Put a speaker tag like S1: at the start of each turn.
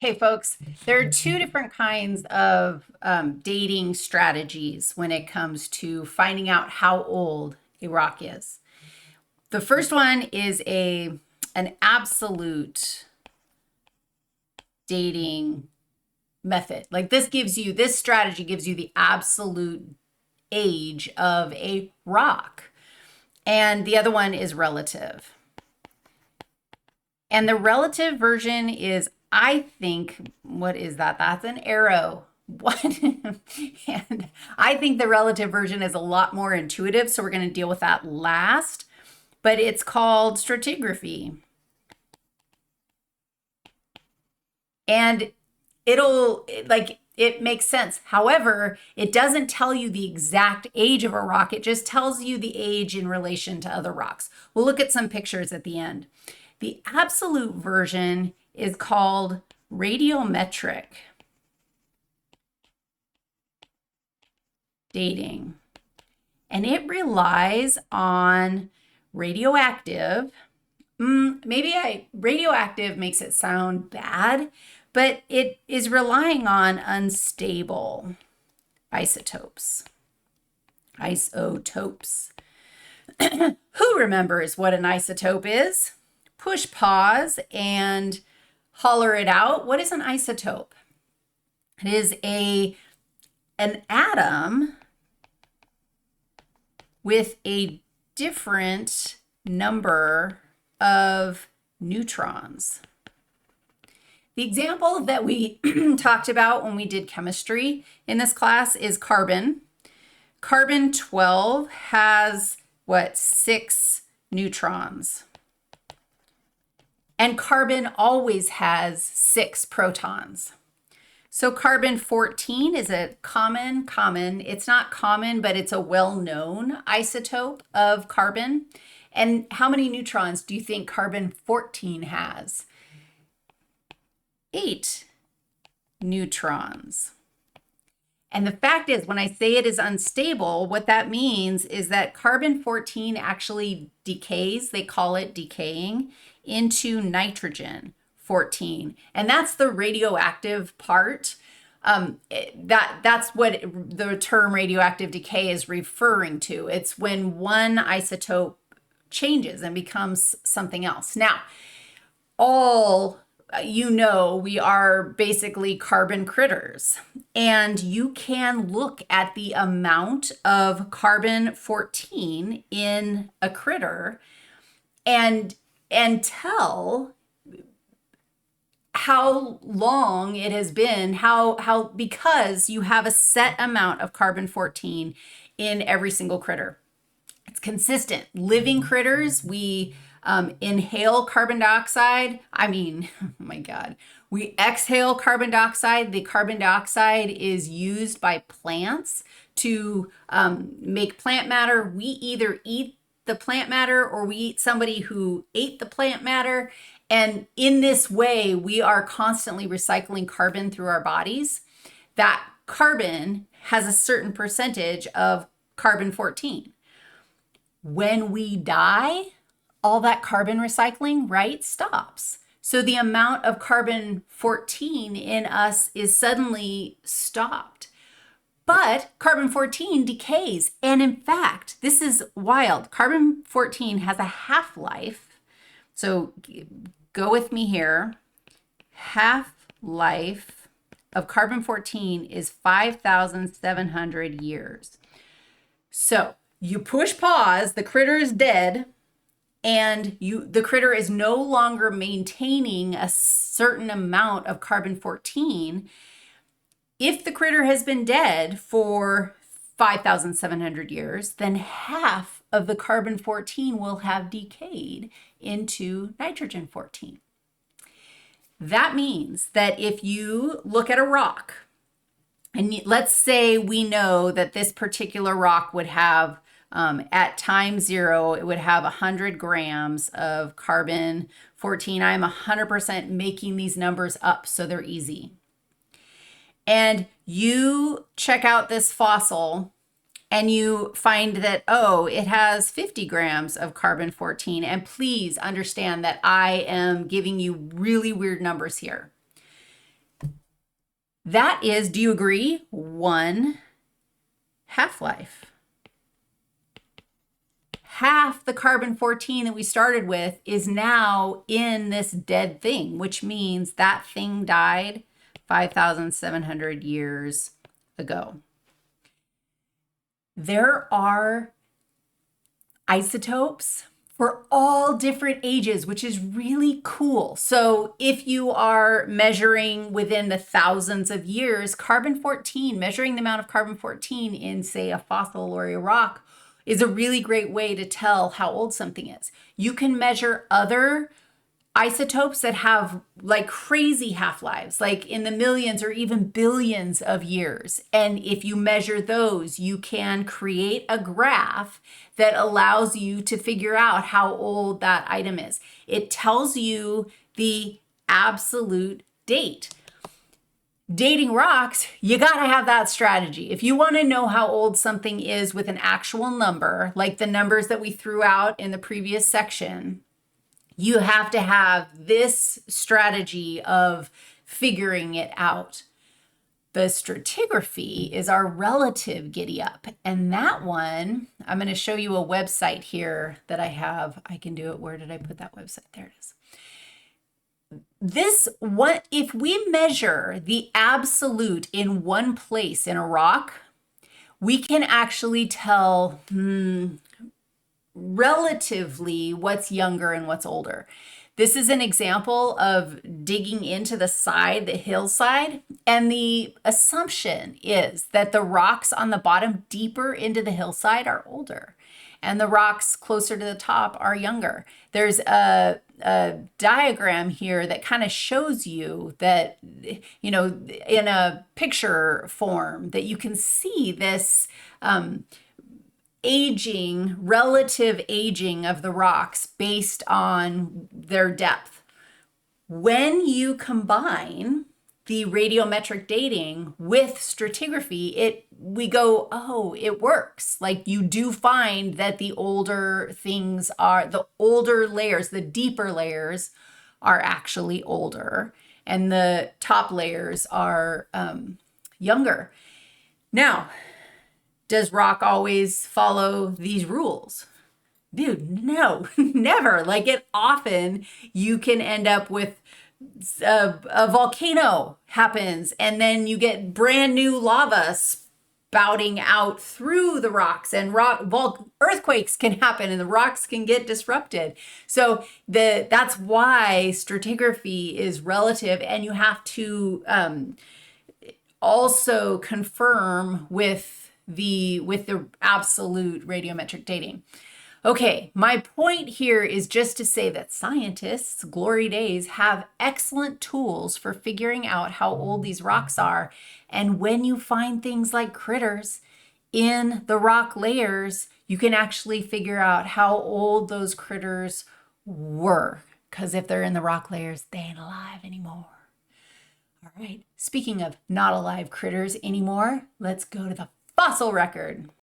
S1: Hey, folks, there are two different kinds of dating strategies when it comes to finding out how old a rock is. The first one is an absolute dating method. Like this strategy gives you the absolute age of a rock. And the other one is relative. And the relative version is, I think, what is that? That's an arrow. What? And I think the relative version is a lot more intuitive. So we're going to deal with that last. But it's called stratigraphy. And it makes sense. However, it doesn't tell you the exact age of a rock. It just tells you the age in relation to other rocks. We'll look at some pictures at the end. The absolute version is called radiometric dating, and it relies on radioactive. Radioactive makes it sound bad, but it is relying on unstable isotopes. Isotopes. Who remembers what an isotope is? Push pause and holler it out. What is an isotope? It is an atom with a different number of neutrons. The example that we talked about when we did chemistry in this class is carbon. Carbon 12 has what? 6 neutrons. And carbon always has 6 protons. So carbon 14 is a common. It's not common, but it's a well-known isotope of carbon. And how many neutrons do you think carbon 14 has? 8 neutrons. And the fact is, when I say it is unstable, what that means is that carbon 14 actually decays, they call it decaying, into nitrogen 14. And that's the radioactive part. That's what the term radioactive decay is referring to. It's when one isotope changes and becomes something else. Now, we are basically carbon critters, and you can look at the amount of carbon 14 in a critter and tell how long it has been, because you have a set amount of carbon 14 in every single critter. It's consistent. Living critters, we inhale carbon dioxide. Oh my God. We exhale carbon dioxide. The carbon dioxide is used by plants to make plant matter. We either eat the plant matter or we eat somebody who ate the plant matter. And in this way, we are constantly recycling carbon through our bodies. That carbon has a certain percentage of carbon 14. When we die, all that carbon recycling, right, stops. So the amount of carbon 14 in us is suddenly stopped. But carbon 14 decays. And in fact, this is wild. Carbon 14 has a half-life. So go with me here. Half-life of carbon 14 is 5,700 years. So you push pause, the critter is dead, and the critter is no longer maintaining a certain amount of carbon 14. If the critter has been dead for 5,700 years, then half of the carbon 14 will have decayed into nitrogen 14. That means that if you look at a rock, and let's say we know that this particular rock would have, at time 0, it would have 100 grams of carbon 14. I'm 100% making these numbers up so they're easy. And you check out this fossil and you find that, it has 50 grams of carbon 14. And please understand that I am giving you really weird numbers here. That is, do you agree? 1 half-life. Half the carbon-14 that we started with is now in this dead thing, which means that thing died 5,700 years ago. There are isotopes for all different ages, which is really cool. So if you are measuring within the thousands of years, carbon-14, measuring the amount of carbon-14 in, say, a fossil or a rock is a really great way to tell how old something is. You can measure other isotopes that have like crazy half-lives, like in the millions or even billions of years. And if you measure those, you can create a graph that allows you to figure out how old that item is. It tells you the absolute date. Dating rocks, you gotta have that strategy. If you wanna know how old something is with an actual number, like the numbers that we threw out in the previous section, you have to have this strategy of figuring it out. The stratigraphy is our relative giddy up. And that one, I'm gonna show you a website here that I have. I can do it. Where did I put that website? There it is. If we measure the absolute in one place in a rock, we can actually tell relatively what's younger and what's older. This is an example of digging into the hillside, and the assumption is that the rocks on the bottom deeper into the hillside are older, and the rocks closer to the top are younger. There's a diagram here that kind of shows you that, in a picture form, that you can see this relative aging of the rocks based on their depth. When you combine the radiometric dating with stratigraphy, we go, oh, it works. Like, you do find that the older things are, the older layers, the deeper layers are actually older, and the top layers are younger. Now, does rock always follow these rules? Dude, no, never. Like, often you can end up with a volcano happens, and then you get brand new lava spouting out through the rocks, and earthquakes can happen, and the rocks can get disrupted. So that's why stratigraphy is relative, and you have to also confirm with the absolute radiometric dating. Okay, my point here is just to say that scientists, glory days, have excellent tools for figuring out how old these rocks are. And when you find things like critters in the rock layers, you can actually figure out how old those critters were. Because if they're in the rock layers, they ain't alive anymore. All right, speaking of not alive critters anymore, let's go to the fossil record.